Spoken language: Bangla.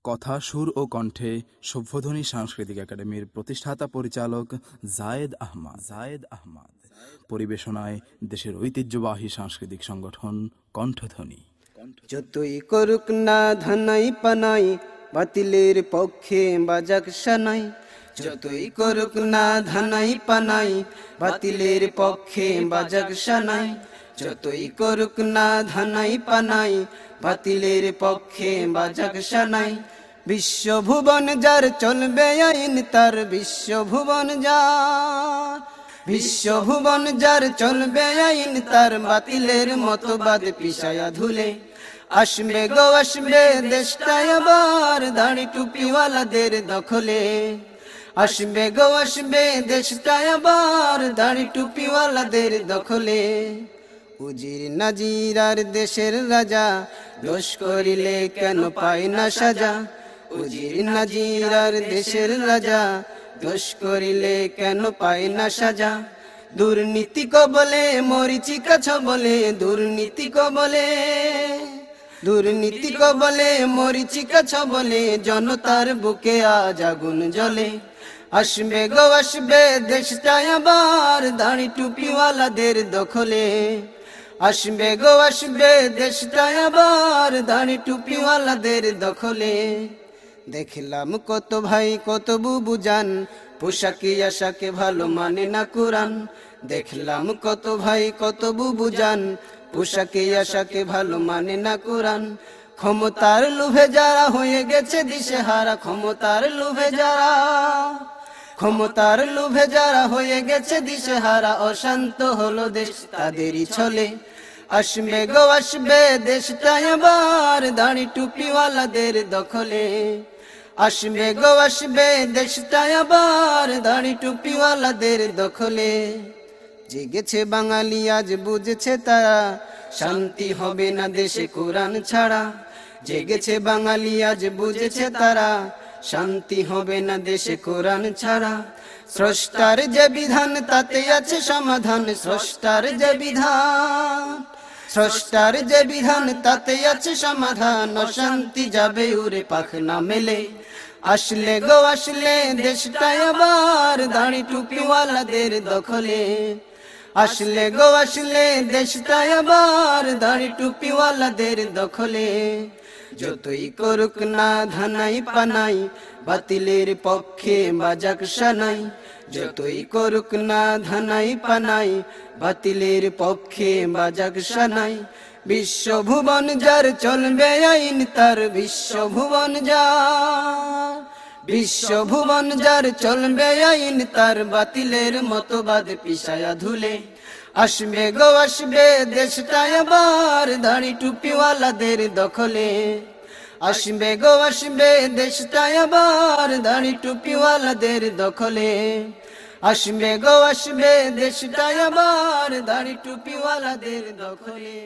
কথা, সুর ও কণ্ঠে সভ্যধ্বনি সাংস্কৃতিক একাডেমির প্রতিষ্ঠাতা পরিচালক জায়েদ আহমদ পরিবেশনায় দেশের ঐতিহ্যবাহী সাংস্কৃতিক সংগঠন কণ্ঠধ্বনি। যতই করুক না ধানাই পানাই, বাতিলের পক্ষে বাজাক সানাই। যতই করুক না ধানাই পানাই, বাতিলের পক্ষে বাজাক সানাই। যতই করুক না ধানাই পানাই, বাতিলের পক্ষে বাজাক সানাই। বিশ্বভুবন যার চলবে আইন তার, বিশ্বভুবন যার, বিশ্বভুবন যার চলবে আইন তার। বাতিলের মতবাদ পিছায়া ধুলে আসবে গো আসবে দেশটা আবার দাড়ি টুপিওয়ালাদের দখলে। আসবে গো আসবে দেশটা আবার দাড়ি টুপিওয়ালাদের দখলে। উজির নাজির আর দেশের রাজা, দোষ করিলে কেন পায় না সাজা। উজির নাজির আর দেশের রাজা, দোষ করিলে কেন পায় না সাজা। দুর্নীতি কবলে মরিচিকা ছবলে, দুর্নীতি কবলে, দুর্নীতি কবলে মরিচিকা ছবলে। জনতার বুকে আজ আগুন জ্বলে। আসবে গো আসবে দেশটা আবার দাড়ি টুপিওয়ালাদের দখলে। আসবে গো আসবে দেশটা আবার দাড়ি টুপিওয়ালাদের দখলে। দেখলাম কত ভাই কত বুবু জান, পোশাকে আশাকে ভালো মানে না কোরআন। দেখলাম কত ভাই কত বুবু জান, পোশাকে আশাকে ভালো মানে না কোরআন। ক্ষমতার লোভে যারা হয়ে গেছে দিশেহারা, ক্ষমতার লোভে যারা, ক্ষমতার লোভে যারা হয়ে গেছে দিশেহারা। অশান্ত হলো দেশ তাদেরই ছলে। আসবে গো আসবে দেশটা আবার দাড়ি টুপিওয়ালাদের দখলে। আসবে গো আসবে দেশটা আবার দাড়ি টুপিওয়ালাদের দখলে। জেগেছে বাঙালি আজ বুঝেছে তারা, শান্তি হবে না দেশে কোরআন ছাড়া। জেগেছে বাঙালি আজ বুঝেছে তারা, শান্তি হবে না দেশে কোরআন ছাড়া। স্রষ্টার যে বিধান তাতে আছে সমাধান, স্রষ্টার যে বিধান, স্রষ্টার যে বিধান তাতে আছে সমাধান। অশান্তি যাবে উড়ে পাখ না মেলে। আসলে গো আসলে দেশটা আবার দাড়ি টুপিওয়ালাদের দখলে। আসলে গো আসলে দেশটা আবার দাড়ি টুপিওয়ালাদের দখলে। যতই করুক না ধানাই পানাই, বাতিলের পক্ষে বাজাক সানাই। যতই করুক না ধানাই পানাই, বাতিলের পক্ষে বাজাক সানাই। বিশ্বভুবন যার চলবে আইন তার, বিশ্বভুবন যার, বিশ্বভুবন যার চলবে আইন তার। বাতিলের মতবাদ পিছায়া ধুলে আসবে গো আসবে দেশটা আবার দাড়ি টুপিওয়ালাদের দখলে। আসবে গো আসবে দেশটা আবার দাড়ি টুপিওয়ালাদের দখলে। আসবে গো আসবে দেশটা আবার দাড়ি টুপিওয়ালাদের দখলে।